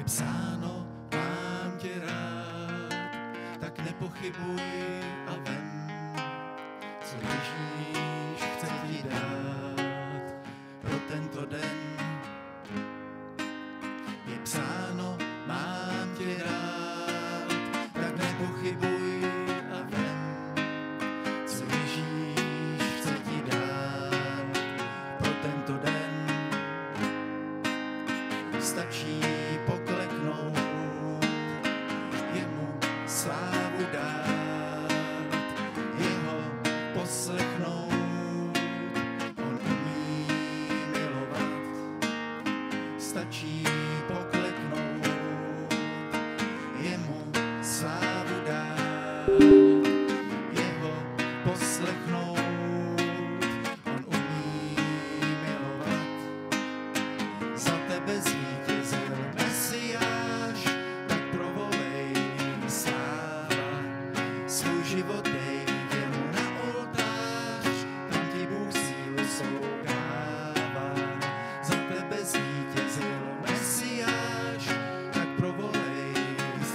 psáno, mám tě rád, tak nepochybuj a vem, co Ježíš chce ti dát pro tento den. Je psáno, mám tě rád, tak nepochybuj a vem, co Ježíš chce ti dát pro tento den. Stačí pokleknout, jemu slávu dát, jeho poslechnout, on umí milovat. Stačí pokleknout, jemu slávu dát, jeho poslechnout, on umí milovat. Za tebe zvítězil Mesiáš, tak provolej sláva. Svůj život dej jemu na oltář, tam ti Bůh sílu svou dává. Za tebe zvítězil Mesiáš, tak provolej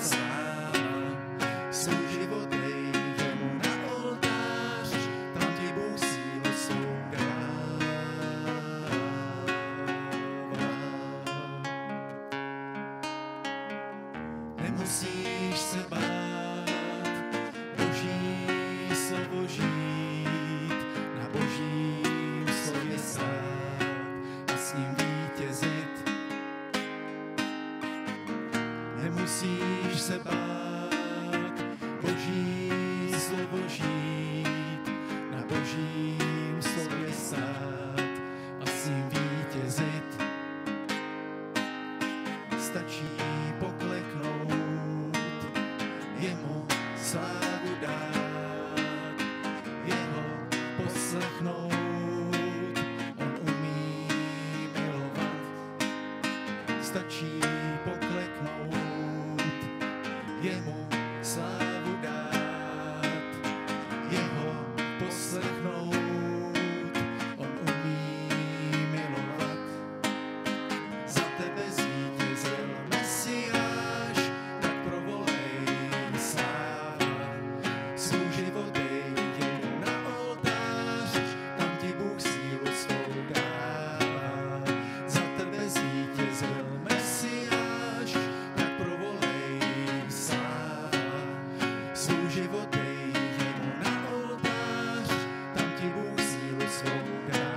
sláva. Svůj život dej jemu na oltář, tam ti Bůh sílu svou dává. Nemusíš se bát, Boží slovo žít, na Božím slově stát a s ním vítězit. Nemusíš se bát, Boží slovo žít, na Božím slově stát a s ním vítězit. Stačí pokleknout, jemu slávu dát, jeho poslechnout, on umí milovat. Stačí pokleknout, jemu slávu dát, jeho poslechnout, on umí milovat. Za tebe zvítězil Mesiáš, tak provolej sláva. Svůj život dej jemu na oltář, tam ti Bůh sílu svou dává. Za tebe zvítězil Mesiáš, tak provolej sláva. Svůj život dej jemu na oltář, tam ti Bůh sílu svou dává.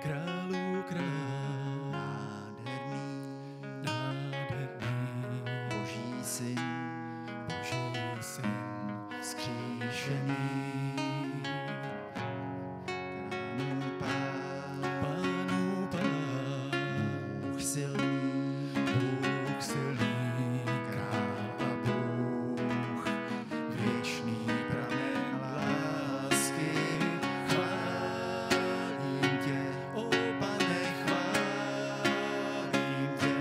Králu král, nádherný, Boží syn, vzkříšený. Pánu Pán, Bůh silný, král a Bůh, věčný pramen lásky. Chválím tě, o Pane, chválím tě,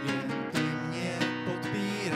jen ty mě podpíráš.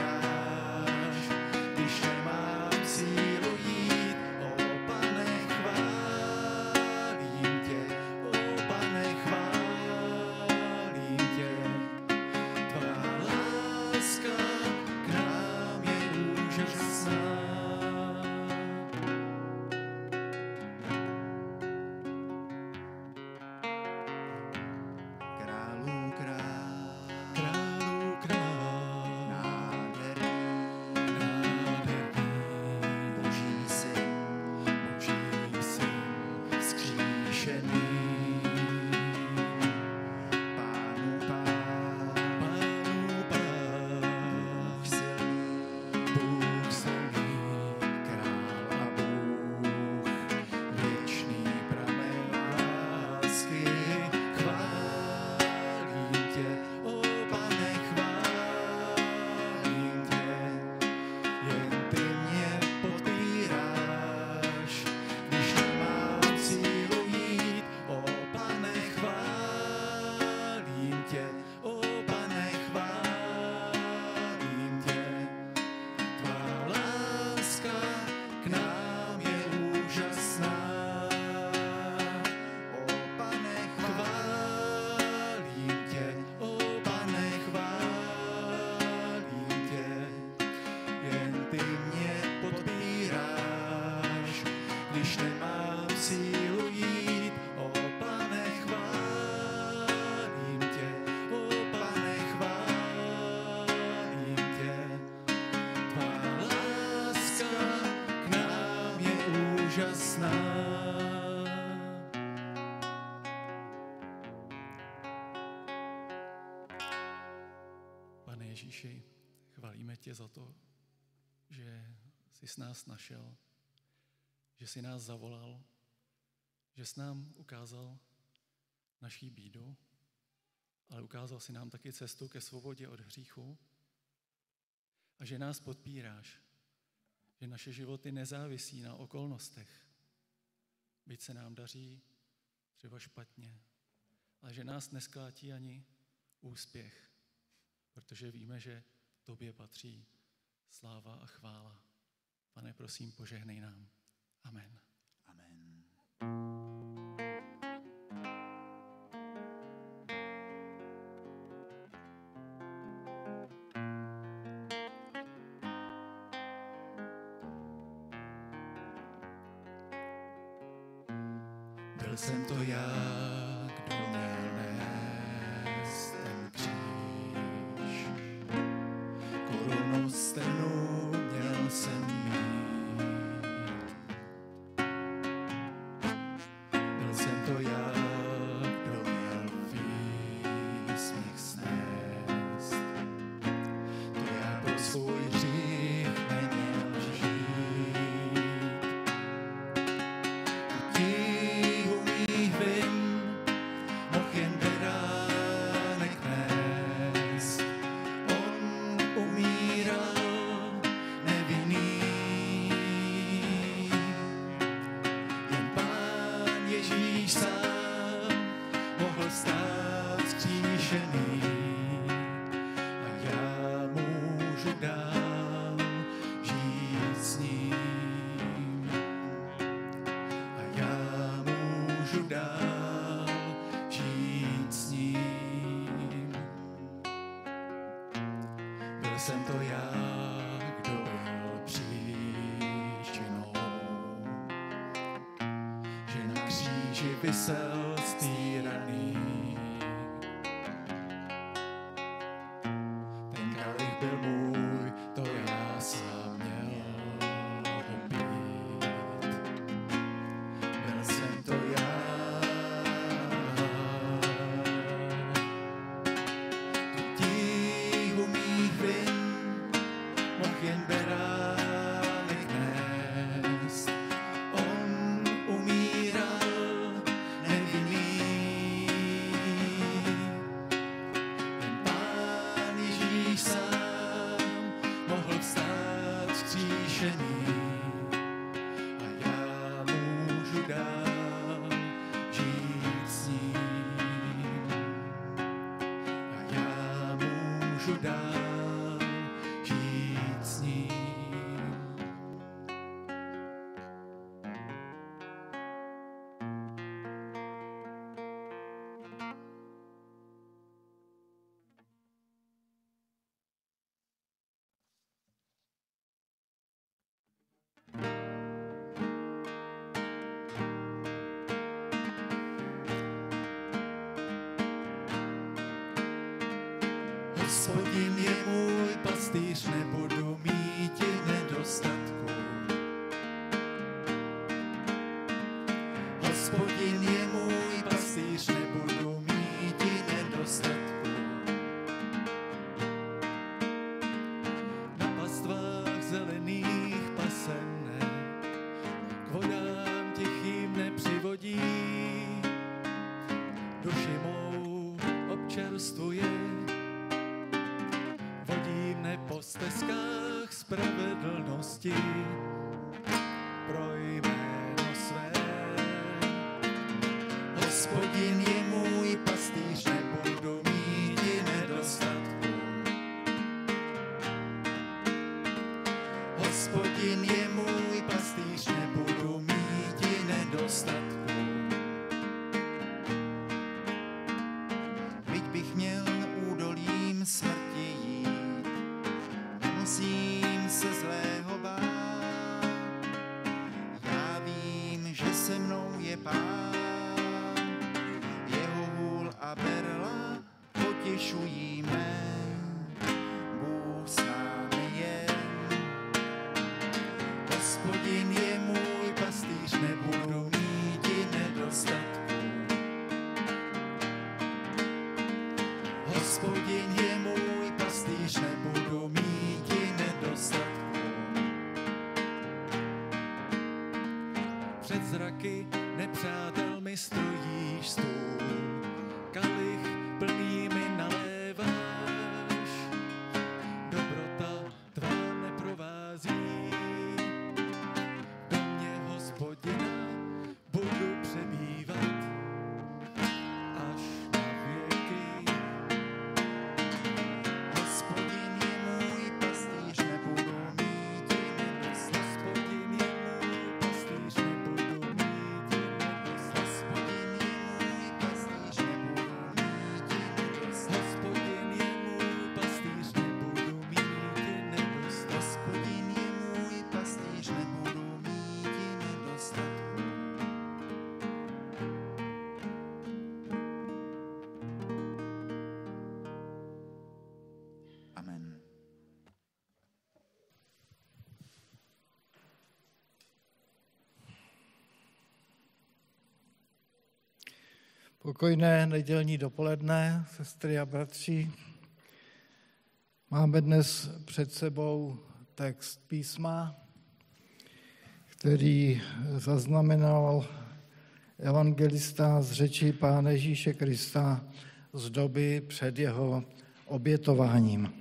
Ježíši, chválíme tě za to, že jsi s nás našel, že jsi nás zavolal, že jsi nám ukázal naší bídu, ale ukázal si nám taky cestu ke svobodě od hříchu a že nás podpíráš, že naše životy nezávisí na okolnostech, byť se nám daří třeba špatně, ale že nás nesklátí ani úspěch, protože víme, že tobě patří sláva a chvála. Pane, prosím, požehnej nám. Amen. Amen. Byl jsem to já, kdo měl nést ten kříž. Korunu strnu měl jsem mít. Byl jsem to já, kdo měl výsměch snést. To já pro svůj hřích neměl žít. Tíhu mých vin mohl jen beránek nést. On umíral nevinný. Jen Pán Ježíš sám mohl stát zkříšený. A já můžu dál žít s ním. A já můžu dál žít s ním. Byl jsem to já, kdo byl příčinou, že na kříži visel stýraný. Ten kalich byl můj, to já sám měl opít. Byl jsem to já. Tu tíhu mých vin mohl jen beránek nést. On umíral nevinný. Jen Pán Ježíš sám mohl vstát vzkříšený. A já můžu dál žít s ním. A já můžu dál žít s ním. Hospodin je můj pastýř, nebudu míti nedostatku. Hospodin je můj pastýř, nebudu míti nedostatku. Na pastvách zelených pase mne, k vodám tichým nepřivodí. Duši mou občerstvuje, vodí mne po stezkách spravedlnosti pro jméno své. Hospodin je můj pastýř, nebudu míti nedostatku. Hospodin je můj pastýř, nebudu míti nedostatku. Byť bych měl údolím smrti jít, nemusím se zlého bát. Já vím, že se mnou je Pán, jeho hůl a berla potěšují mne. Bůh s námi je. Hospodin je můj pastýř, nebudu míti nedostatku. Hospodin je můj pastýř, zázraky nepřátel mi stojíš stůl. Kalich plný mi naléváš, dobrota tvá neprovází. Do mě, Hospodina, budu přebývat až na věky. Hospodin je můj pastýř, nebudu mít nedost. Hospodin je můj pastýř, nebudu mít nedost. Hospodin je můj pastýř, nebudu mít nedost. Hospodin je můj pastýř, nebudu mít nedost. Hospodin je můj pastýř, nebudu mít nedostatku. Amen. Pokojné nedělní dopoledne, sestry a bratři. Máme dnes před sebou text písma, který zaznamenal evangelista z řeči Pána Ježíše Krista z doby před jeho obětováním.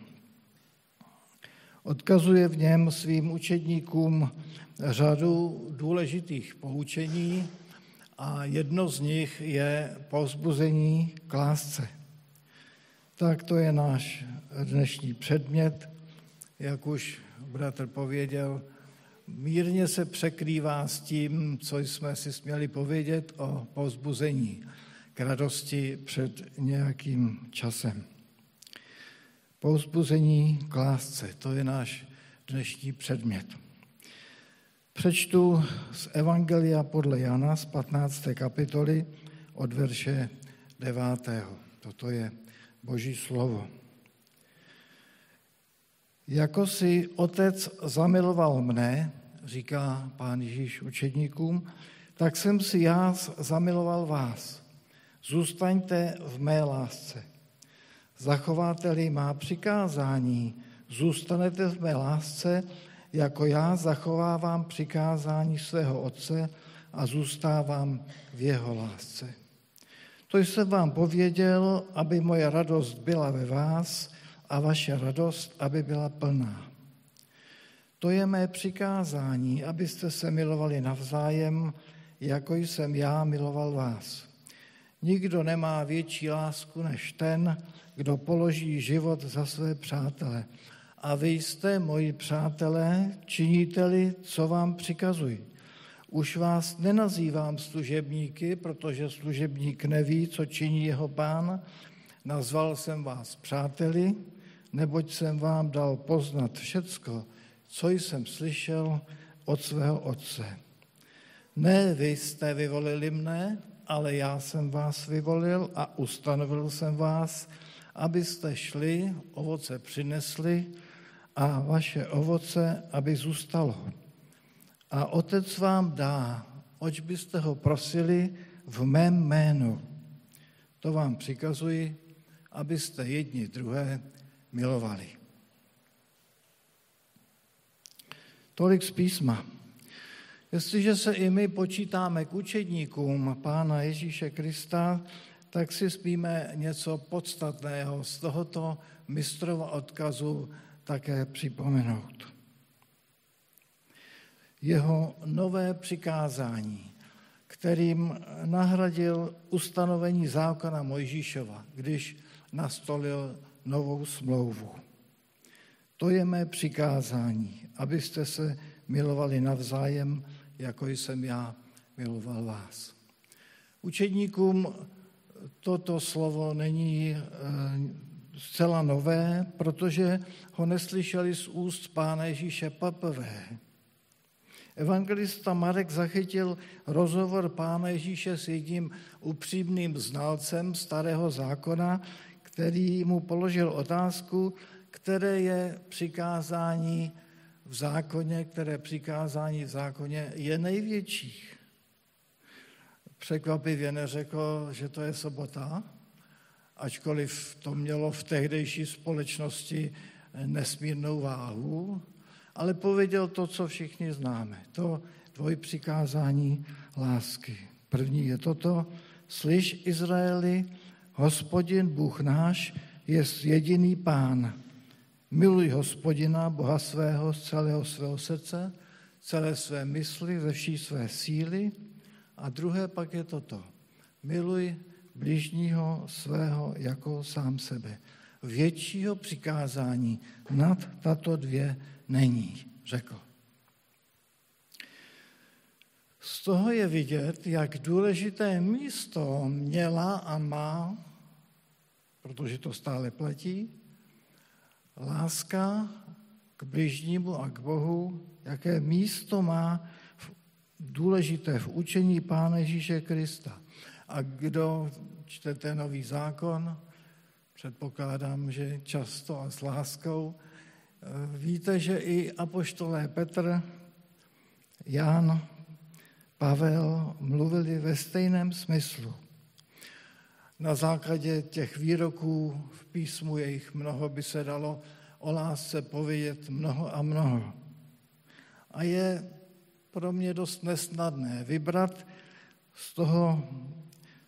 Odkazuje v něm svým učedníkům řadu důležitých poučení a jedno z nich je povzbuzení k lásce. Tak to je náš dnešní předmět, jak už bratr pověděl, mírně se překrývá s tím, co jsme si směli povědět o povzbuzení k radosti před nějakým časem. Povzbuzení k lásce, to je náš dnešní předmět. Přečtu z Evangelia podle Jana z 15. kapitoly od verše 9. Toto je Boží slovo. Jako si Otec zamiloval mne, říká Pán Ježíš učedníkům, tak jsem si já zamiloval vás. Zůstaňte v mé lásce. Zachováte-li má přikázání, zůstanete v mé lásce, jako já zachovávám přikázání svého Otce a zůstávám v jeho lásce. To jsem vám pověděl, aby moje radost byla ve vás a vaše radost, aby byla plná. To je mé přikázání, abyste se milovali navzájem, jako jsem já miloval vás. Nikdo nemá větší lásku než ten, kdo položí život za své přátele. A vy jste, moji přátelé, činíte-li, co vám přikazuji. Už vás nenazývám služebníky, protože služebník neví, co činí jeho pán. Nazval jsem vás přáteli, neboť jsem vám dal poznat všecko, co jsem slyšel od svého Otce. Ne vy jste vyvolili mne, ale já jsem vás vyvolil a ustanovil jsem vás, abyste šli, ovoce přinesli a vaše ovoce, aby zůstalo. A Otec vám dá, oč byste ho prosili v mém jménu. To vám přikazuji, abyste jedni druhé milovali. Tolik z písma. Jestliže se i my počítáme k učedníkům Pána Ježíše Krista, tak si smíme něco podstatného z tohoto mistrova odkazu také připomenout. Jeho nové přikázání, kterým nahradil ustanovení zákona Mojžíšova, když nastolil novou smlouvu. To je mé přikázání, abyste se milovali navzájem, jako jsem já miloval vás. Učedníkům toto slovo není zcela nové, protože ho neslyšeli z úst Pána Ježíše poprvé. Evangelista Marek zachytil rozhovor Pána Ježíše s jedním upřímným znalcem Starého zákona, který mu položil otázku, které je přikázání v zákoně, které přikázání v zákoně je největší. Překvapivě neřekl, že to je sobota, ačkoliv to mělo v tehdejší společnosti nesmírnou váhu, ale pověděl to, co všichni známe. To tvoje přikázání lásky. První je toto: slyš, Izraeli, Hospodin, Bůh náš, je jediný Pán. Miluj Hospodina, Boha svého, z celého svého srdce, celé své mysli, ze vší své síly. A druhé pak je toto: miluj bližního svého jako sám sebe. Většího přikázání nad tato dvě není, řekl. Z toho je vidět, jak důležité místo měla a má, protože to stále platí, láska k bližnímu a k Bohu, jaké místo má důležité v učení Pána Ježíše Krista. A kdo čtete Nový zákon, předpokládám, že často a s láskou, víte, že i apoštolé Petr, Jan, Pavel mluvili ve stejném smyslu. Na základě těch výroků v písmu, je jich mnoho, by se dalo o lásce povědět mnoho a mnoho. A je pro mě dost nesnadné vybrat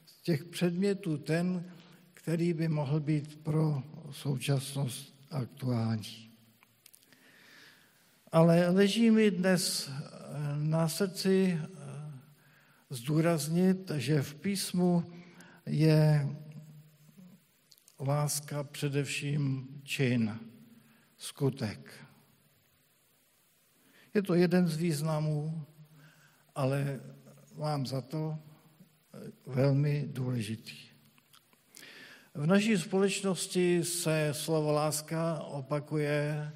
z těch předmětů ten, který by mohl být pro současnost aktuální. Ale leží mi dnes na srdci zdůraznit, že v písmu je láska především čin, skutek. Je to jeden z významů, ale mám za to velmi důležitý. V naší společnosti se slovo láska opakuje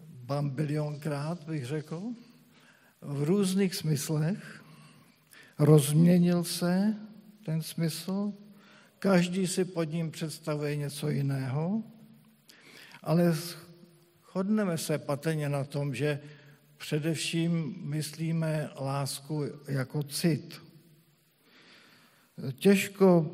bambilionkrát, bych řekl, v různých smyslech. Rozměnil se ten smysl, každý si pod ním představuje něco jiného, ale shodneme se patrně na tom, že především myslíme lásku jako cit. Těžko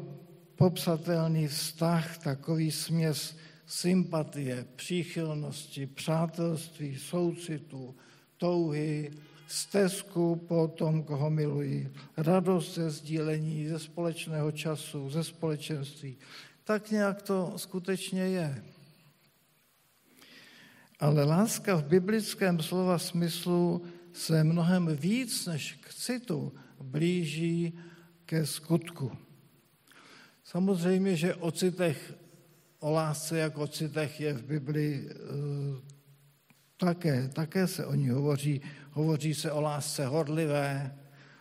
popsatelný vztah, takový směs sympatie, příchylnosti, přátelství, soucitu, touhy, stesku po tom, koho milují, radost ze sdílení, ze společného času, ze společenství. Tak nějak to skutečně je. Ale láska v biblickém slova smyslu se mnohem víc než k citu blíží ke skutku. Samozřejmě, že o lásce jako o citech je v Biblii také se o ní hovoří. Hovoří se o lásce horlivé,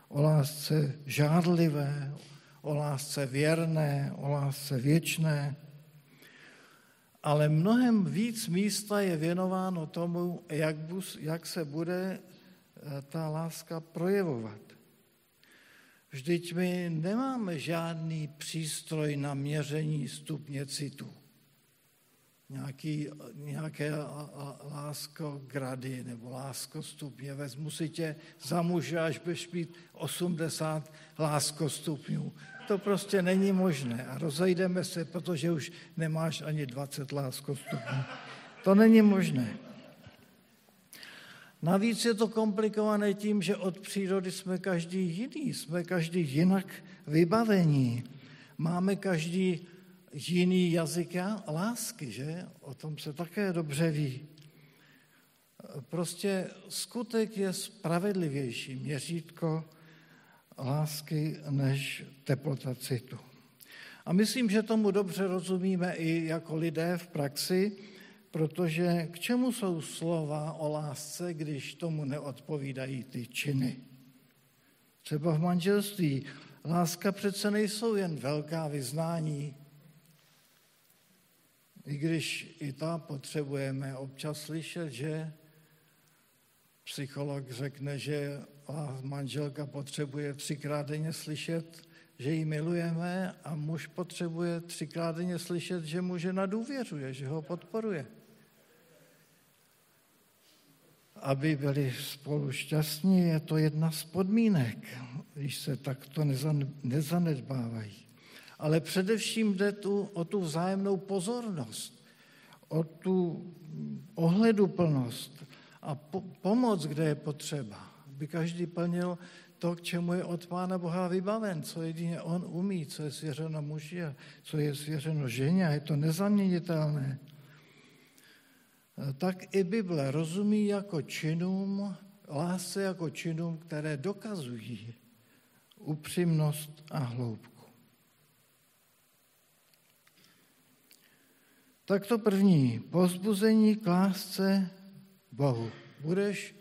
o lásce žárlivé, o lásce věrné, o lásce věčné. Ale mnohem víc místa je věnováno tomu, jak se bude ta láska projevovat. Vždyť my nemáme žádný přístroj na měření stupně citu. Nějaké láskogrady nebo láskostupně. Vezmu si tě za muže, až budeš mít 80 láskostupňů. To prostě není možné. A rozejdeme se, protože už nemáš ani 20 láskostupňů. To není možné. Navíc je to komplikované tím, že od přírody jsme každý jiný, jsme každý jinak vybavení. Máme každý jiný jazyk lásky, že? O tom se také dobře ví. Prostě skutek je spravedlivější měřítko lásky než teplota citu. A myslím, že tomu dobře rozumíme i jako lidé v praxi, protože k čemu jsou slova o lásce, když tomu neodpovídají ty činy? Třeba v manželství. Láska přece nejsou jen velká vyznání, i když i ta potřebujeme občas slyšet, že psycholog řekne, že manželka potřebuje 3krát denně slyšet, že ji milujeme, a muž potřebuje 3krát denně slyšet, že mu žena důvěřuje, že ho podporuje. Aby byli spolu šťastní, je to jedna z podmínek, když se takto nezanedbávají. Ale především jde o tu vzájemnou pozornost, o tu ohleduplnost a pomoc, kde je potřeba, aby každý plnil to, k čemu je od Pána Boha vybaven, co jedině on umí, co je svěřeno muži a co je svěřeno ženě, a je to nezaměnitelné. Tak i Bible rozumí jako činům, lásce jako činům, které dokazují upřímnost a hloubku. Tak to první, povzbuzení k lásce Bohu. Budeš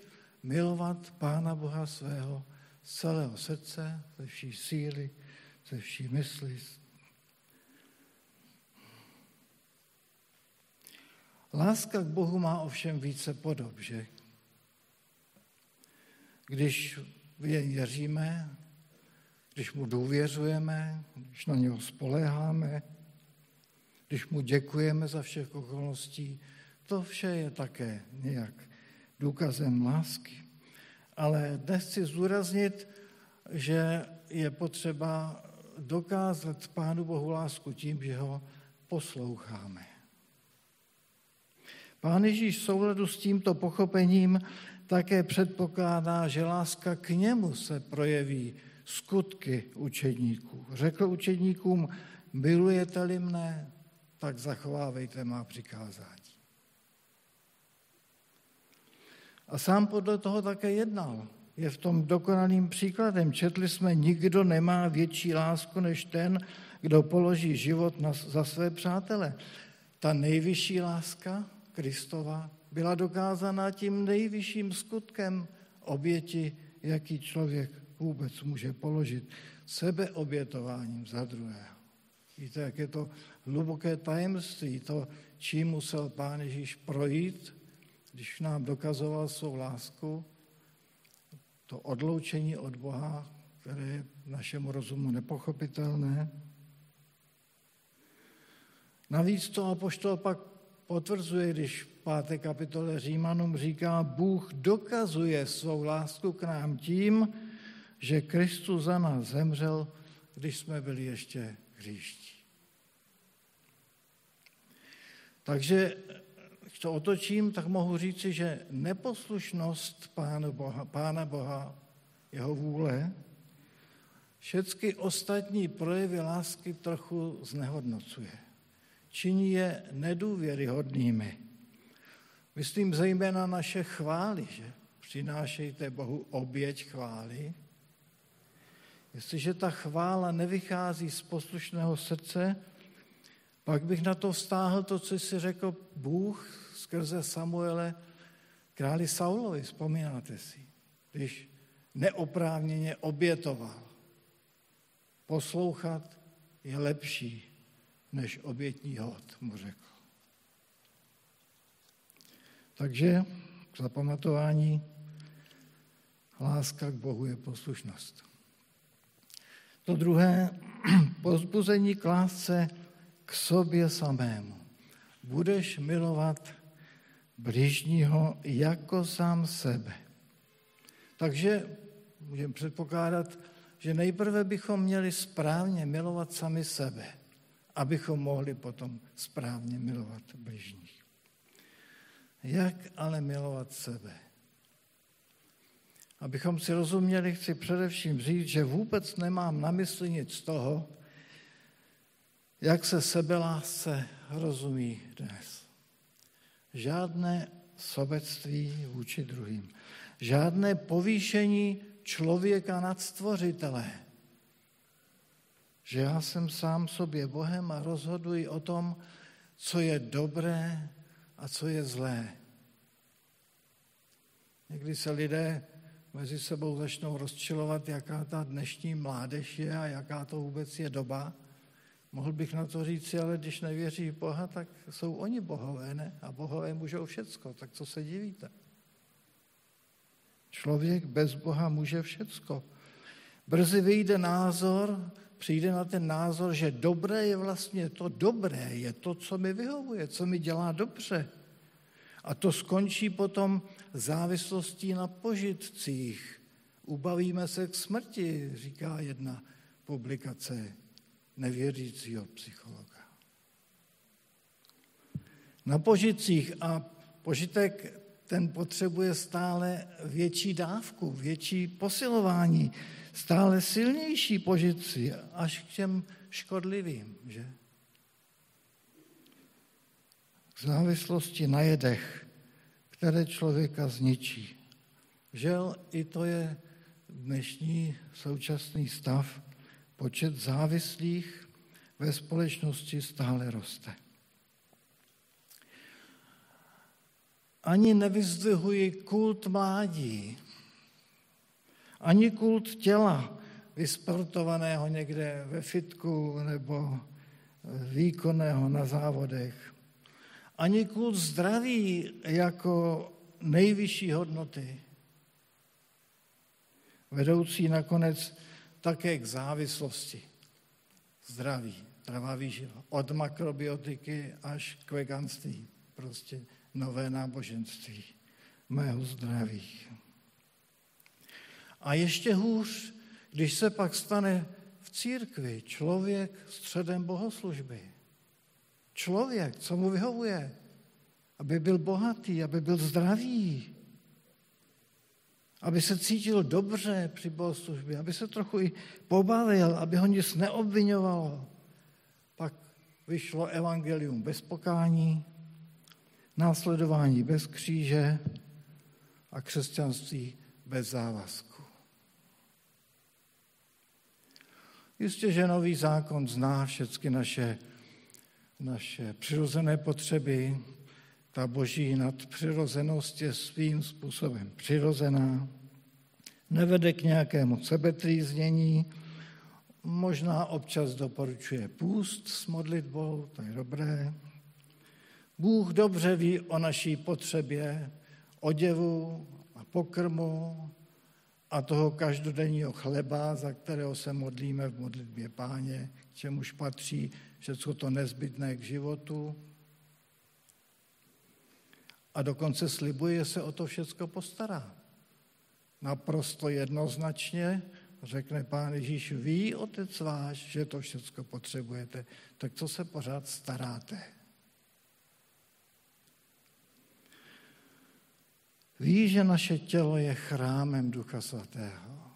milovat Pána Boha svého z celého srdce, ze vší síly, ze vší mysli. Láska k Bohu má ovšem více podob, že? Když v něj věříme, když mu důvěřujeme, když na něho spoléháme, když mu děkujeme za všech okolností, to vše je také nějak důkazem lásky. Ale dnes chci zdůraznit, že je potřeba dokázat Pánu Bohu lásku tím, že ho posloucháme. Pán Ježíš v souladu s tímto pochopením také předpokládá, že láska k němu se projeví skutky učedníků. Řekl učedníkům, milujete-li mne, tak zachovávejte má přikázání. A sám podle toho také jednal. Je v tom dokonalým příkladem. Četli jsme, nikdo nemá větší lásku než ten, kdo položí život za své přátele. Ta nejvyšší láska Kristova byla dokázána tím nejvyšším skutkem oběti, jaký člověk vůbec může položit, sebeobětováním za druhého. Víte, jak je to hluboké tajemství, to, čím musel Pán Ježíš projít, když nám dokazoval svou lásku, to odloučení od Boha, které je našemu rozumu nepochopitelné. Navíc to apoštol pak potvrzuje, když v 5. kapitole Římanům říká, Bůh dokazuje svou lásku k nám tím, že Kristus za nás zemřel, když jsme byli ještě hříští. Takže když to otočím, tak mohu říci, že neposlušnost Pána Boha, jeho vůle, všechny ostatní projevy lásky trochu znehodnocuje. Činí je nedůvěryhodnými. Myslím zejména naše chvály, že přinášejte Bohu oběť chvály. Jestliže ta chvála nevychází z poslušného srdce, pak bych na to vztáhl to, co si řekl Bůh skrze Samuele králi Saulovi, vzpomínáte si, když neoprávněně obětoval. Poslouchat je lepší než obětní hod, mu řekl. Takže k zapamatování láska k Bohu je poslušnost. To druhé, povzbuzení k lásce k sobě samému. Budeš milovat bližního jako sám sebe. Takže můžeme předpokládat, že nejprve bychom měli správně milovat sami sebe, abychom mohli potom správně milovat bližních. Jak ale milovat sebe? Abychom si rozuměli, chci především říct, že vůbec nemám na mysli nic z toho, jak se sebelásce rozumí dnes. Žádné sobectví vůči druhým. Žádné povýšení člověka nad stvořitele. Že já jsem sám sobě Bohem a rozhoduji o tom, co je dobré a co je zlé. Někdy se lidé mezi sebou začnou rozčilovat, jaká ta dnešní mládež je a jaká to vůbec je doba. Mohl bych na to říci, ale když nevěří v Boha, tak jsou oni bohové, ne? A bohové můžou všecko, tak co se divíte? Člověk bez Boha může všecko. Brzy vyjde názor, přijde na ten názor, že dobré je vlastně to dobré, je to, co mi vyhovuje, co mi dělá dobře. A to skončí potom závislostí na požitcích. Ubavíme se k smrti, říká jedna publikace nevěřícího psychologa. Na požitcích a požitek ten potřebuje stále větší dávku, větší posilování, stále silnější požitci, až k těm škodlivým, že? K závislosti na jedech, které člověka zničí. Žel, i to je dnešní současný stav. Počet závislých ve společnosti stále roste. Ani nevyzdvihuji kult mládí, ani kult těla, vysportovaného někde ve fitku nebo výkonného na závodech, ani kult zdraví jako nejvyšší hodnoty, vedoucí nakonec také k závislosti. Zdraví, zdravá výživa, od makrobiotiky až k veganství, prostě nové náboženství mého zdraví. A ještě hůř, když se pak stane v církvi člověk středem bohoslužby. Člověk, co mu vyhovuje, aby byl bohatý, aby byl zdravý, aby se cítil dobře při bohoslužbě, aby se trochu i pobavil, aby ho nic neobviňovalo. Pak vyšlo evangelium bez pokání, následování bez kříže a křesťanství bez závazku. Jistě, že nový zákon zná všechny naše přirozené potřeby. Ta boží nadpřirozenost je svým způsobem přirozená, nevede k nějakému sebetrýznění, možná občas doporučuje půst s modlitbou, to je dobré. Bůh dobře ví o naší potřebě oděvu a pokrmu a toho každodenního chleba, za kterého se modlíme v modlitbě Páně, k čemuž patří všechno to nezbytné k životu. A dokonce slibuje, že se o to všecko postará. Naprosto jednoznačně řekne Pán Ježíš, ví Otec váš, že to všecko potřebujete, tak co se pořád staráte? Ví, že naše tělo je chrámem Ducha Svatého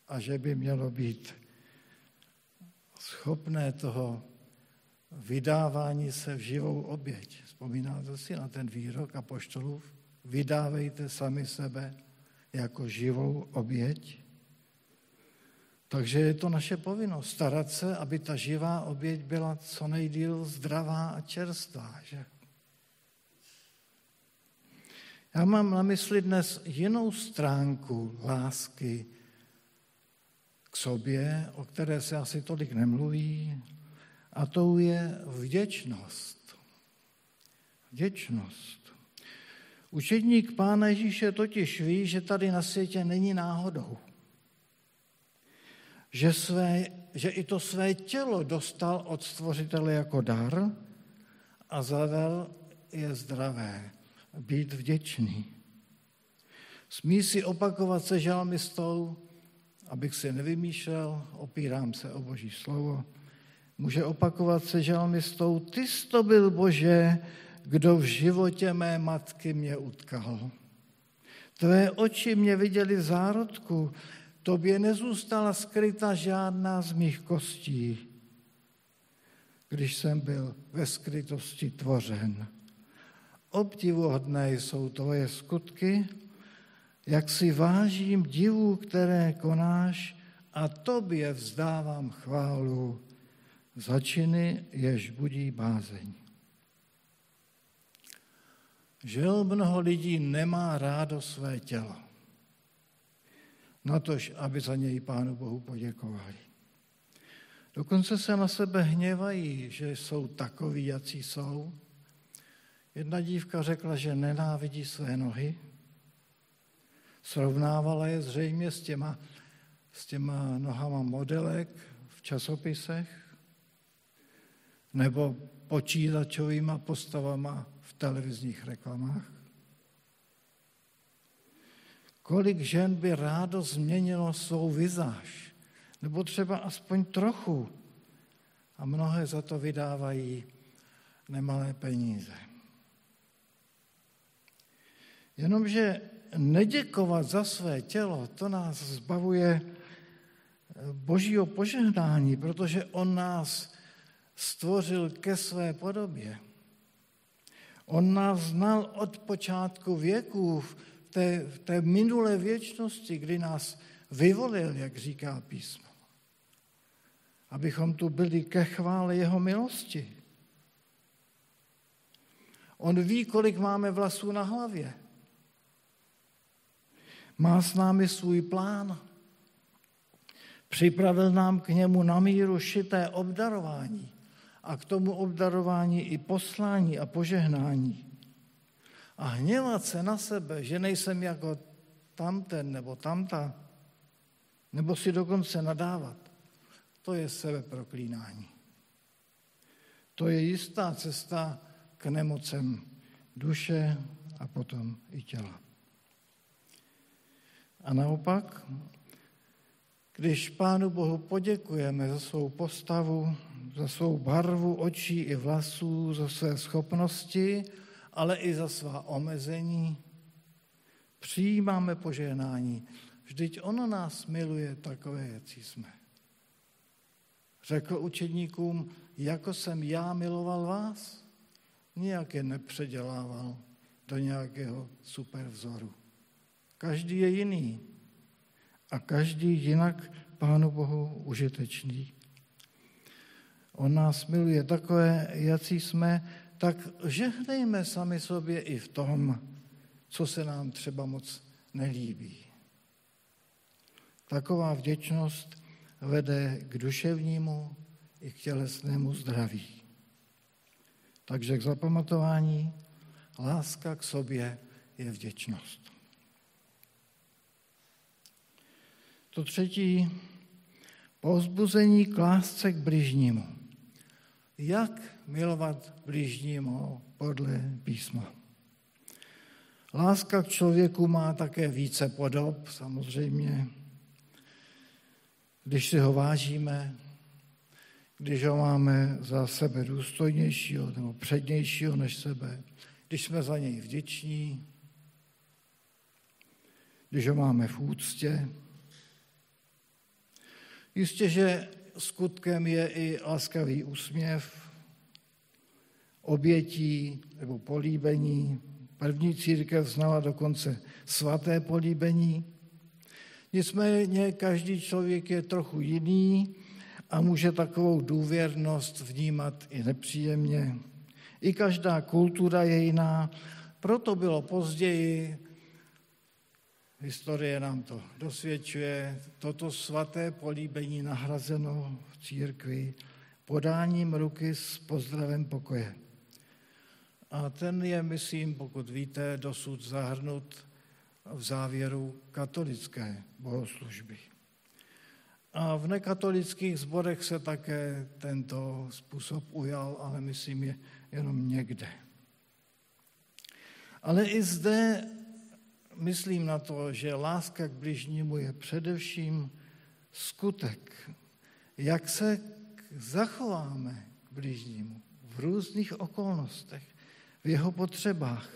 a že by mělo být schopné toho vydávání se v živou oběť. Vzpomínáte si na ten výrok apoštolův? Vydávejte sami sebe jako živou oběť. Takže je to naše povinnost starat se, aby ta živá oběť byla co nejdýl zdravá a čerstvá. Že? Já mám na mysli dnes jinou stránku lásky k sobě, o které se asi tolik nemluví, a to je vděčnost. Vděčnost. Učedník Pána Ježíše totiž ví, že tady na světě není náhodou. Že i to své tělo dostal od Stvořitele jako dar a zadal je zdravé, být vděčný. Smí si opakovat se žalmistou, abych si nevymýšlel, opírám se o Boží slovo, může opakovat se žalmistou, ty jsi to byl, Bože, kdo v životě mé matky mě utkal. Tvé oči mě viděly v zárodku, tobě nezůstala skryta žádná z mých kostí, když jsem byl ve skrytosti tvořen. Obdivuhodné jsou tvoje skutky, jak si vážím divů, které konáš, a tobě vzdávám chválu za činy, jež budí bázeň. Žel mnoho lidí nemá rádo své tělo, natož, aby za něj Pánu Bohu poděkovali. Dokonce se na sebe hněvají, že jsou takoví, jací jsou. Jedna dívka řekla, že nenávidí své nohy, srovnávala je zřejmě s těma nohama modelek v časopisech nebo počítačovýma postavama v televizních reklamách. Kolik žen by rádo změnilo svou vizáž, nebo třeba aspoň trochu, a mnohé za to vydávají nemalé peníze. Jenomže neděkovat za své tělo, to nás zbavuje Božího požehnání, protože on nás stvořil ke své podobě. On nás znal od počátku věků, v té minulé věčnosti, kdy nás vyvolil, jak říká písmo. Abychom tu byli ke chvále jeho milosti. On ví, kolik máme vlasů na hlavě. Má s námi svůj plán. Připravil nám k němu na míru šité obdarování a k tomu obdarování i poslání a požehnání. A hněvat se na sebe, že nejsem jako tamten nebo tamta, nebo si dokonce nadávat, to je sebeproklínání. To je jistá cesta k nemocem duše a potom i těla. A naopak, když Pánu Bohu poděkujeme za svou postavu, za svou barvu očí i vlasů, za své schopnosti, ale i za svá omezení, přijímáme požehnání. Vždyť ono nás miluje takové, jací jsme. Řekl učedníkům, jako jsem já miloval vás, nijak je nepředělával do nějakého supervzoru. Každý je jiný a každý jinak Pánu Bohu užitečný. On nás miluje takové, jací jsme, tak žehnejme sami sobě i v tom, co se nám třeba moc nelíbí. Taková vděčnost vede k duševnímu i k tělesnému zdraví. Takže k zapamatování, láska k sobě je vděčnost. To třetí, povzbuzení k lásce k bližnímu. Jak milovat bližního podle písma? Láska k člověku má také více podob, samozřejmě. Když si ho vážíme, když ho máme za sebe důstojnějšího nebo přednějšího než sebe, když jsme za něj vděční, když ho máme v úctě. Jistě, že skutkem je i laskavý úsměv, obětí nebo políbení. První církev znala dokonce svaté políbení. Nicméně každý člověk je trochu jiný a může takovou důvěrnost vnímat i nepříjemně. I každá kultura je jiná, proto bylo později, historie nám to dosvědčuje, toto svaté políbení nahrazeno v církvi podáním ruky s pozdravem pokoje. A ten je, myslím, pokud víte, dosud zahrnut v závěru katolické bohoslužby. A v nekatolických sborech se také tento způsob ujal, ale myslím je jenom někde. Ale i zde myslím na to, že láska k bližnímu je především skutek, jak se zachováme k bližnímu v různých okolnostech, v jeho potřebách.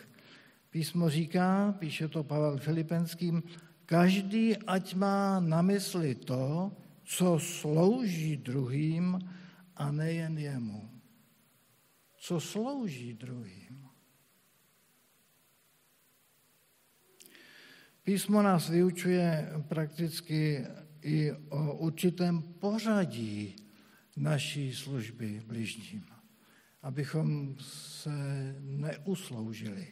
Písmo říká, píše to Pavel Filipenským, každý ať má na mysli to, co slouží druhým a nejen jemu. Co slouží druhým. Písmo nás vyučuje prakticky i o určitém pořadí naší služby bližním, abychom se neusloužili.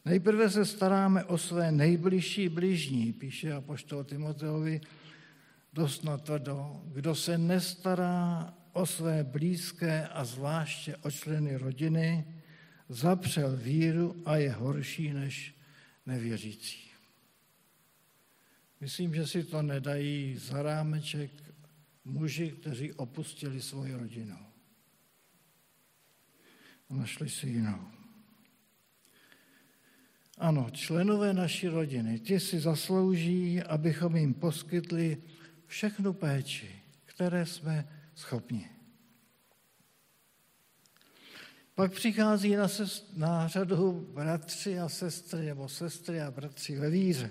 Nejprve se staráme o své nejbližší bližní, píše apoštol Timoteovi dost natvrdo. Kdo se nestará o své blízké a zvláště o členy rodiny, zapřel víru a je horší než nevěřící. Myslím, že si to nedají za rámeček muži, kteří opustili svoji rodinu. Našli si jinou. Ano, členové naší rodiny, ti si zaslouží, abychom jim poskytli všechnu péči, které jsme schopni. Pak přichází na řadu bratři a sestry, nebo sestry a bratři ve víře.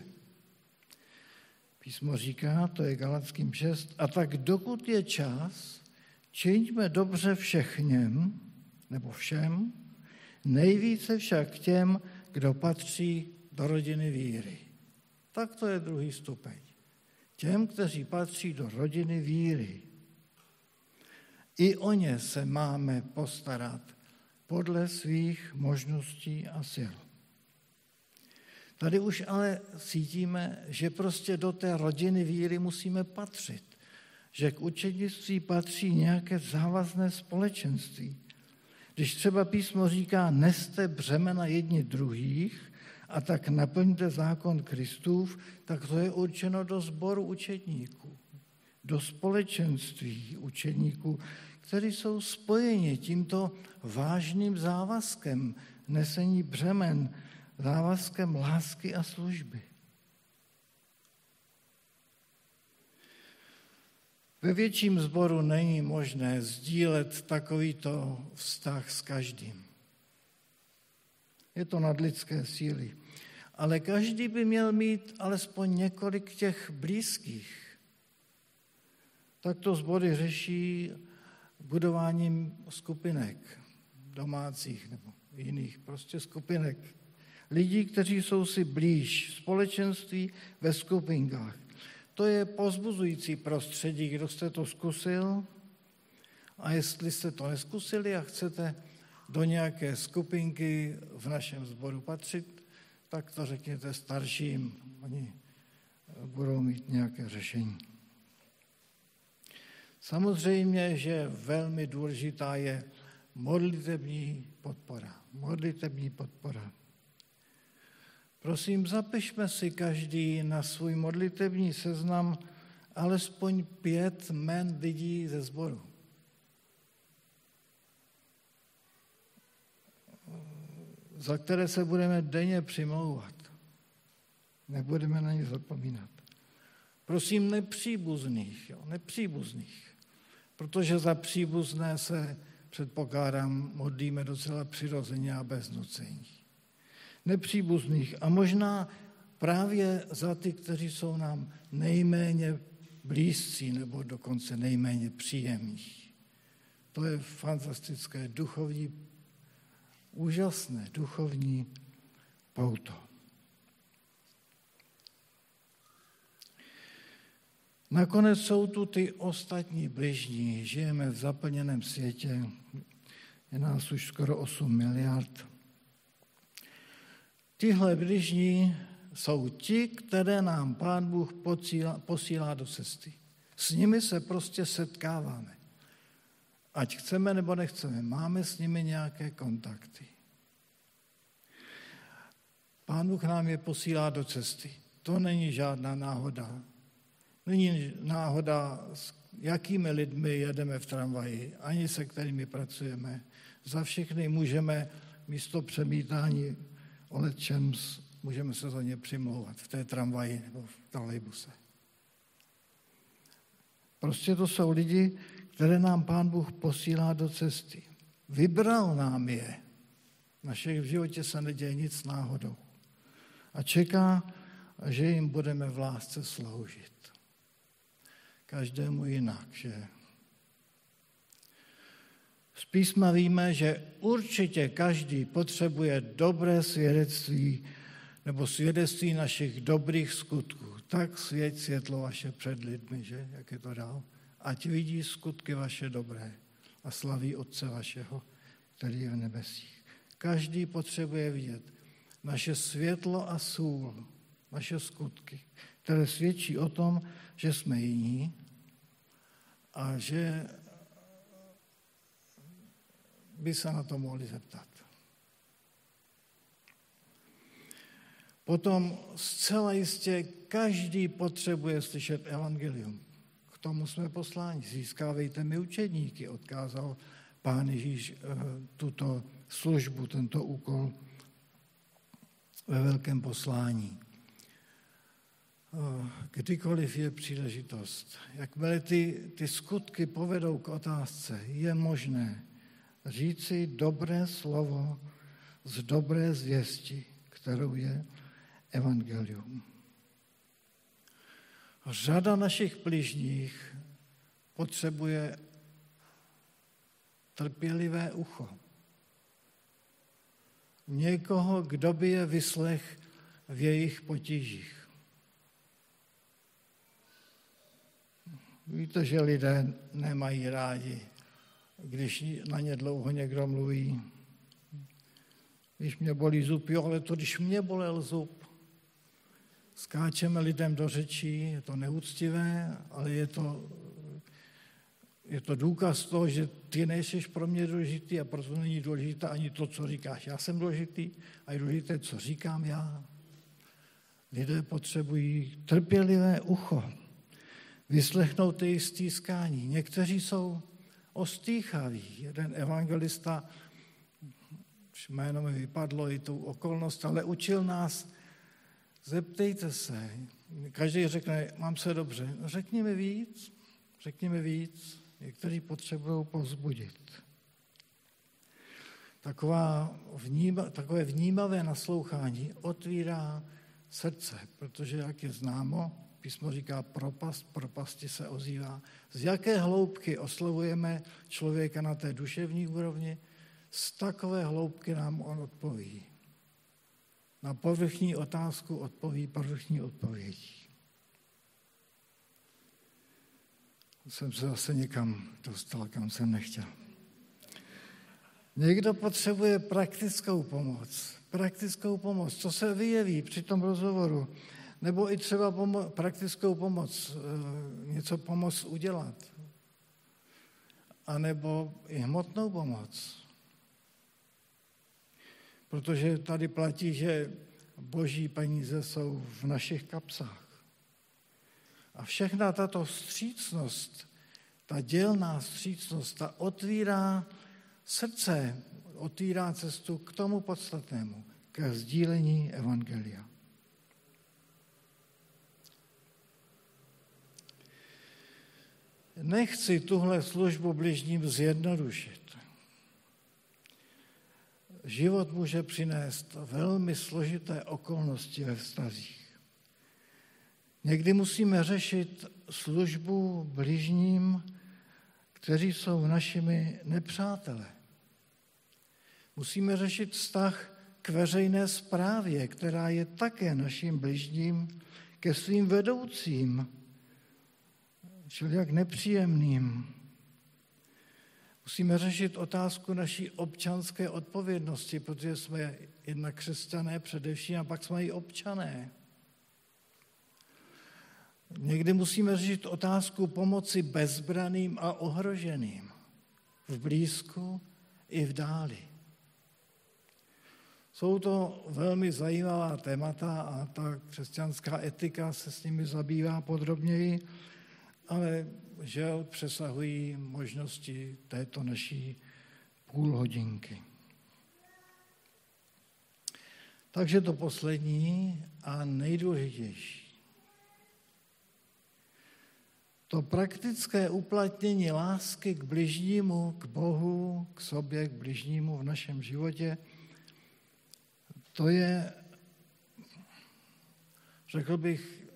Písmo říká, to je Galatským 6, a tak dokud je čas, čiňme dobře všechněm, nebo všem, nejvíce však těm, kdo patří do rodiny víry. Tak to je druhý stupeň. Těm, kteří patří do rodiny víry. I o ně se máme postarat podle svých možností a sil. Tady už ale cítíme, že prostě do té rodiny víry musíme patřit. Že k učednictví patří nějaké závazné společenství. Když třeba písmo říká, neste břemena jedni druhých a tak naplňte zákon Kristův, tak to je určeno do sboru učedníků, do společenství učedníků, kteří jsou spojeni tímto vážným závazkem nesení břemen, závazkem lásky a služby. Ve větším sboru není možné sdílet takovýto vztah s každým. Je to nadlidské síly. Ale každý by měl mít alespoň několik těch blízkých. Takto sbory řeší budováním skupinek domácích nebo jiných, prostě skupinek. Lidí, kteří jsou si blíž, společenství ve skupinkách. To je povzbuzující prostředí, kdo jste to zkusil a jestli jste to neskusili a chcete do nějaké skupinky v našem sboru patřit, tak to řekněte starším, oni budou mít nějaké řešení. Samozřejmě, že velmi důležitá je modlitební podpora. Prosím, zapišme si každý na svůj modlitební seznam alespoň 5 jmen lidí ze sboru. Za které se budeme denně přimlouvat. Nebudeme na ně zapomínat. Prosím, nepříbuzných. Protože za příbuzné se, předpokládám, modlíme docela přirozeně a bez nucení. Nepříbuzných a možná právě za ty, kteří jsou nám nejméně blízcí nebo dokonce nejméně příjemní. To je fantastické, úžasné duchovní pouto. Nakonec jsou tu ty ostatní bližní. Žijeme v zaplněném světě, je nás už skoro 8 miliard. Tihle bližní jsou ti, které nám Pán Bůh posílá do cesty. S nimi se prostě setkáváme. Ať chceme nebo nechceme, máme s nimi nějaké kontakty. Pán Bůh nám je posílá do cesty. To není žádná náhoda. Není náhoda, s jakými lidmi jedeme v tramvaji, ani se kterými pracujeme. Za všechny můžeme místo přemítání o lecčem můžeme se za ně přimlouvat v té tramvaji nebo v trolejbuse. Prostě to jsou lidi, které nám Pán Bůh posílá do cesty. Vybral nám je. V našem životě se neděje nic náhodou. A čeká, že jim budeme v lásce sloužit. Každému jinak, že? Z písma víme, že určitě každý potřebuje dobré svědectví nebo svědectví našich dobrých skutků. Tak svěť světlo vaše před lidmi, že? Jak je to dál? Ať vidí skutky vaše dobré a slaví Otce vašeho, který je v nebesích. Každý potřebuje vidět naše světlo a sůl, naše skutky, které svědčí o tom, že jsme jiní a že by se na to mohli zeptat. Potom zcela jistě každý potřebuje slyšet evangelium. K tomu jsme posláni. Získávejte mi učedníky, odkázal Pán Ježíš tuto službu, tento úkol ve velkém poslání. Kdykoliv je příležitost, jakmile ty skutky povedou k otázce, je možné říci dobré slovo z dobré zvěsti, kterou je evangelium. Řada našich bližních potřebuje trpělivé ucho. Někoho, kdo by je vyslech v jejich potížích. Víte, že lidé nemají rádi, když na ně dlouho někdo mluví. Když mě bolí zub, jo, ale to, když mě bolel zub. Skáčeme lidem do řečí, je to neúctivé, ale je to důkaz toho, že ty nejseš pro mě důležitý a proto není důležité ani to, co říkáš. Já jsem důležitý a je důležité, co říkám já. Lidé potřebují trpělivé ucho, vyslechnout jejich stýskání. Někteří jsou ostýchaví. Jeden evangelista, jméno mi vypadlo i tu okolnost, ale učil nás, zeptejte se. Každý řekne, mám se dobře. Řekni mi víc. Někteří potřebují povzbudit. Takové vnímavé naslouchání otvírá srdce, protože, jak je známo, písmo říká propasti se ozývá. Z jaké hloubky oslovujeme člověka na té duševní úrovni, z takové hloubky nám on odpoví. Na povrchní otázku odpoví povrchní odpovědí. Jsem se zase někam dostal, kam jsem nechtěl. Někdo potřebuje praktickou pomoc, co se vyjeví při tom rozhovoru, nebo i třeba praktickou pomoc, něco pomoct udělat, anebo i hmotnou pomoc. Protože tady platí, že boží peníze jsou v našich kapsách. A všechna tato vstřícnost, ta dělná vstřícnost, ta otvírá srdce, otvírá cestu k tomu podstatnému, ke sdílení evangelia. Nechci tuhle službu bližním zjednodušit. Život může přinést velmi složité okolnosti ve vztazích. Někdy musíme řešit službu bližním, kteří jsou našimi nepřáteli. Musíme řešit vztah k veřejné správě, která je také naším bližním, ke svým vedoucím, čili jak nepříjemným. Musíme řešit otázku naší občanské odpovědnosti, protože jsme jednak křesťané především a pak jsme i občané. Někdy musíme řešit otázku pomoci bezbranným a ohroženým v blízku i v dáli. Jsou to velmi zajímavá témata a ta křesťanská etika se s nimi zabývá podrobněji, ale žel přesahují možnosti této naší půlhodinky. Takže to poslední a nejdůležitější. To praktické uplatnění lásky k bližnímu, k Bohu, k sobě, k bližnímu v našem životě, to je, řekl bych,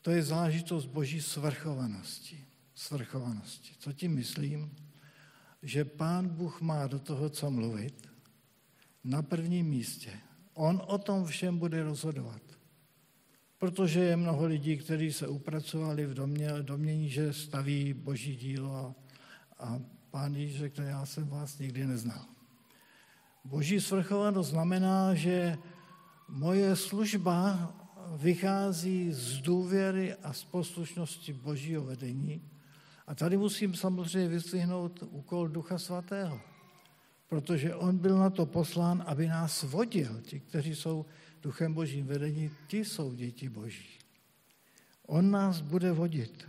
to je záležitost Boží svrchovanosti. Co tím myslím? Že Pán Bůh má do toho, co mluvit, na prvním místě. On o tom všem bude rozhodovat. Protože je mnoho lidí, kteří se upracovali v domění, že staví Boží dílo a Pán Ježíš řekne, já jsem vás nikdy neznal. Boží svrchovanost znamená, že moje služba vychází z důvěry a z poslušnosti Božího vedení. A tady musím samozřejmě vyzdvihnout úkol Ducha Svatého, protože on byl na to poslán, aby nás vodil. Ti, kteří jsou Duchem Božím vedení, ti jsou děti Boží. On nás bude vodit.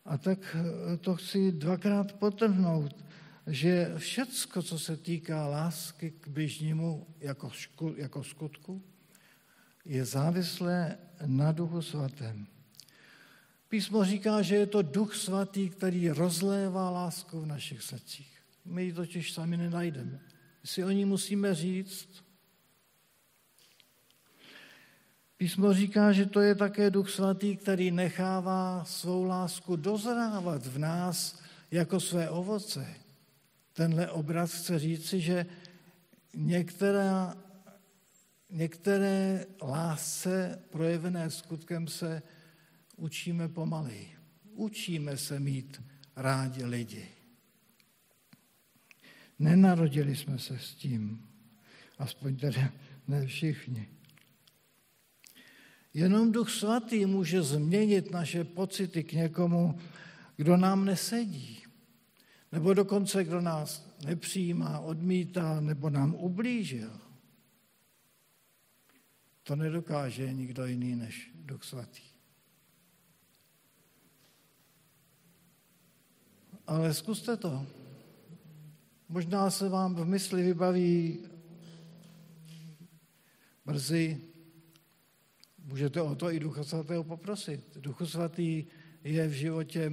A tak to chci dvakrát podtrhnout, že všecko, co se týká lásky k bližnímu jako skutku, je závislé na Duchu Svatém. Písmo říká, že je to Duch Svatý, který rozlévá lásku v našich srdcích. My ji totiž sami nenajdeme. My si o ní musíme říct. Písmo říká, že to je také Duch Svatý, který nechává svou lásku dozrávat v nás jako své ovoce. Tenhle obraz chce říci, že některé lásce projevené skutkem se učíme pomaleji. Učíme se mít rádi lidi. Nenarodili jsme se s tím, aspoň tedy ne všichni. Jenom Duch Svatý může změnit naše pocity k někomu, kdo nám nesedí, nebo dokonce kdo nás nepřijímá, odmítá, nebo nám ublížil. To nedokáže nikdo jiný než Duch Svatý. Ale zkuste to. Možná se vám v mysli vybaví brzy, můžete o to i Ducha Svatého poprosit. Duchu Svatý je v životě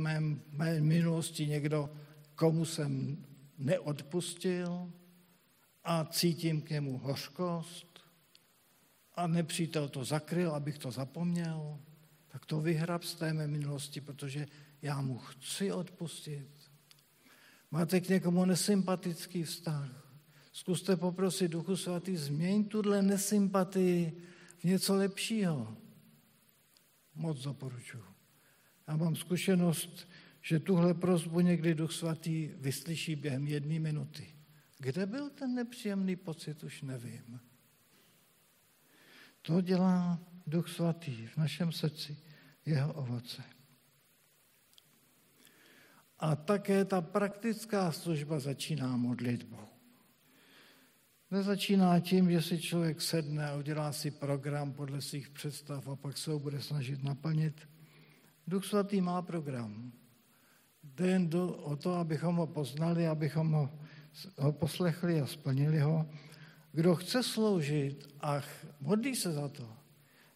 mé minulosti někdo, komu jsem neodpustil a cítím k němu hořkost a nepřítel to zakryl, abych to zapomněl, tak to vyhrab z té mé minulosti, protože já mu chci odpustit. Máte k někomu nesympatický vztah. Zkuste poprosit Duchu Svatý, změň tuhle nesympatii v něco lepšího. Moc doporučuji. Já mám zkušenost, že tuhle prosbu někdy Duch Svatý vyslyší během 1 minuty. Kde byl ten nepříjemný pocit, už nevím. To dělá Duch Svatý v našem srdci, jeho ovoce. A také ta praktická služba začíná modlitbou. Nezačíná tím, že si člověk sedne a udělá si program podle svých představ a pak se ho bude snažit naplnit. Duch Svatý má program. Jde jen o to, abychom ho poznali, abychom ho poslechli a splnili ho. Kdo chce sloužit a modlí se za to,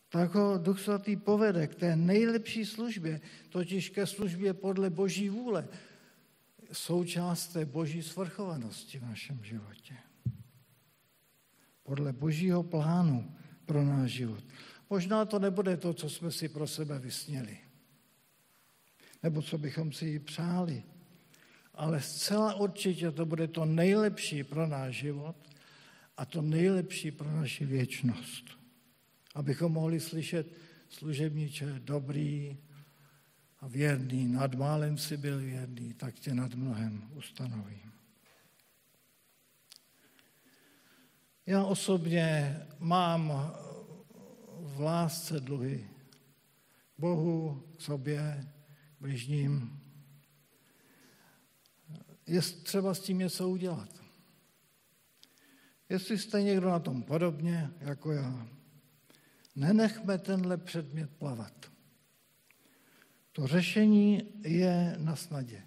tak ho Duch Svatý povede k té nejlepší službě, totiž ke službě podle Boží vůle. Součást té Boží svrchovanosti v našem životě. Podle Božího plánu pro náš život. Možná to nebude to, co jsme si pro sebe vysněli. Nebo co bychom si ji přáli. Ale zcela určitě to bude to nejlepší pro náš život a to nejlepší pro naši věčnost. Abychom mohli slyšet služebníče dobrý a věrný, nad málem si byl věrný, tak tě nad mnohem ustanovím. Já osobně mám v lásce dluhy Bohu, k sobě, bližním. Je třeba s tím něco udělat. Jestli jste někdo na tom podobně, jako já, nenechme tenhle předmět plavat. To řešení je na snadě,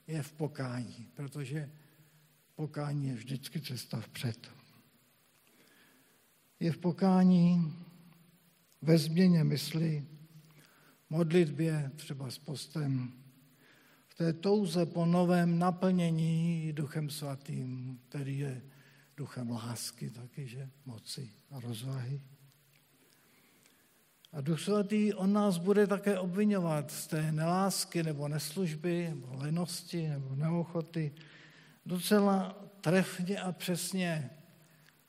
je v pokání, protože pokání je vždycky cesta vpřed. Je v pokání, ve změně mysli, modlitbě, třeba s postem, v té touze po novém naplnění Duchem Svatým, který je duchem lásky taky, že moci a rozvahy. A Duch Svatý, on nás bude také obvinovat z té nelásky nebo neslužby, nebo lenosti nebo neochoty, docela trefně a přesně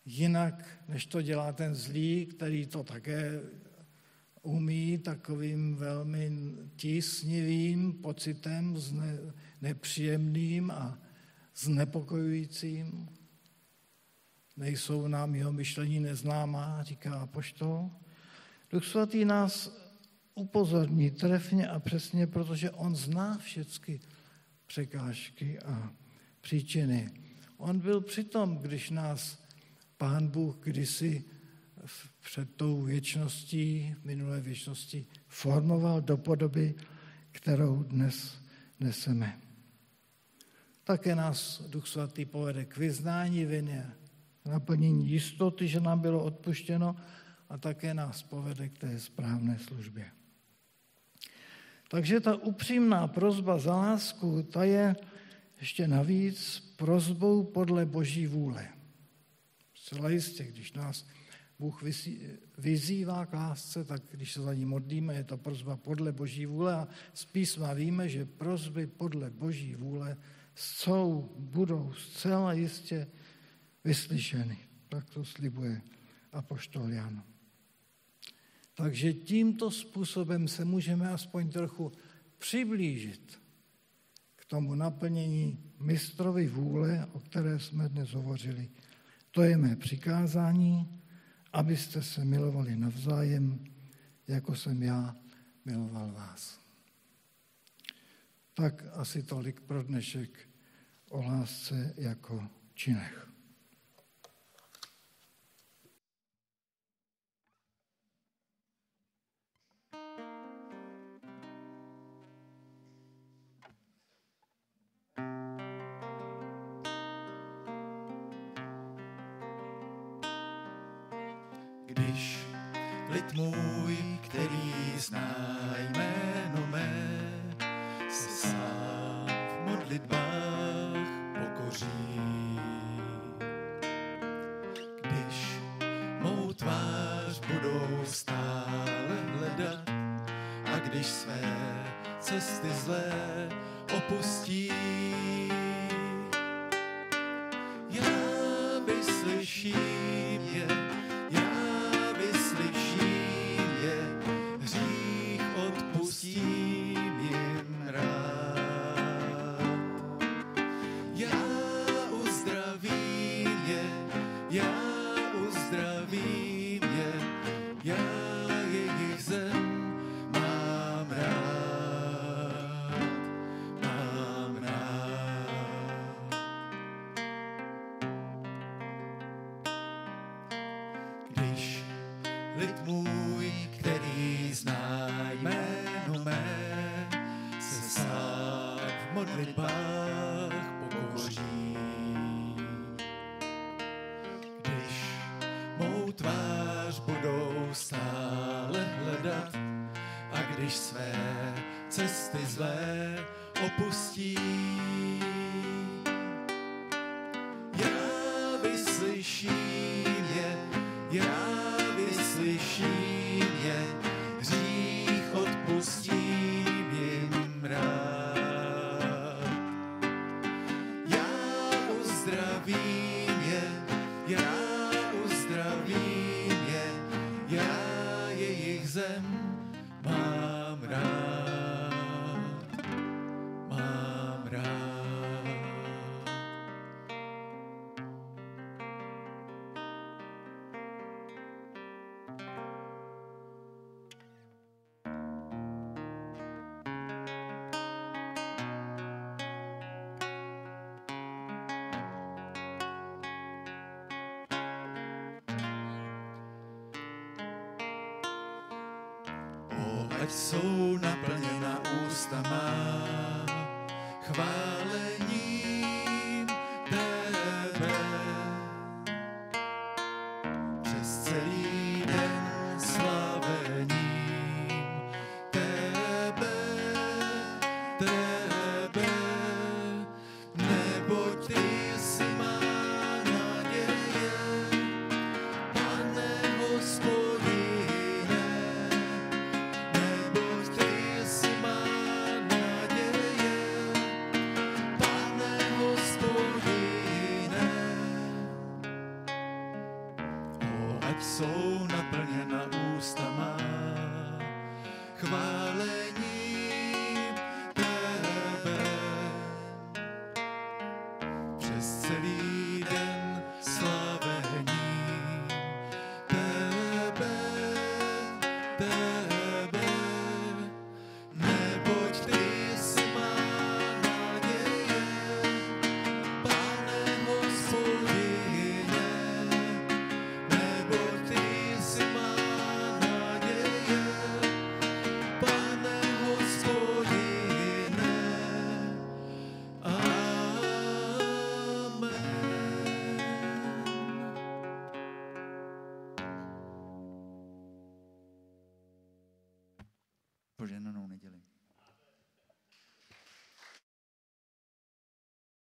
jinak, než to dělá ten zlý, který to také umí takovým velmi tísnivým pocitem, nepříjemným a znepokojujícím. Nejsou nám jeho myšlení neznámá, říká apoštol. Duch Svatý nás upozorní trefně a přesně, protože on zná všechny překážky a příčiny. On byl přitom, když nás Pán Bůh kdysi před tou věčností, minulé věčnosti, formoval do podoby, kterou dnes neseme. Také nás Duch Svatý povede k vyznání viny, naplnění jistoty, že nám bylo odpuštěno, a také nás povede k té správné službě. Takže ta upřímná prosba za lásku, ta je ještě navíc prosbou podle Boží vůle. Zcela jistě, když nás Bůh vyzývá k lásce, tak když se za ní modlíme, je to prosba podle Boží vůle a z písma víme, že prosby podle Boží vůle budou zcela jistě vyslyšeny. Tak to slibuje apoštol Jan. Takže tímto způsobem se můžeme aspoň trochu přiblížit k tomu naplnění mistrovy vůle, o které jsme dnes hovořili. To je mé přikázání, abyste se milovali navzájem, jako jsem já miloval vás. Tak asi tolik pro dnešek o lásce jako činech. Když lid můj, který zná jméno mé, se sám v modlitbách pokoří. Když mou tvář budou stále hledat a když své cesty zlé opustí, já vyslyším je, hřích odpustím jim rád. Já uzdravím je, já jejich zem mám rád. Když lid můj, který zná jméno mé, se sám v modlitbách pokoří. Když mou tvář budou stále hledat a když své cesty zlé opustí, já vyslyším je, hřích odpustím jim rád. Já uzdravím je, já jejich zem mám rád. Ať jsou naplněna ústa má chválením tebe. Přes celý den slavením tebe, neboť ty jsi má naděje, Pane Hospodine. Jsou naplněna ústa má chválením tebe. Přes celý den slavením tebe, neboť ty jsi má naděje, Pane Hospodine. Požehnanou neděli.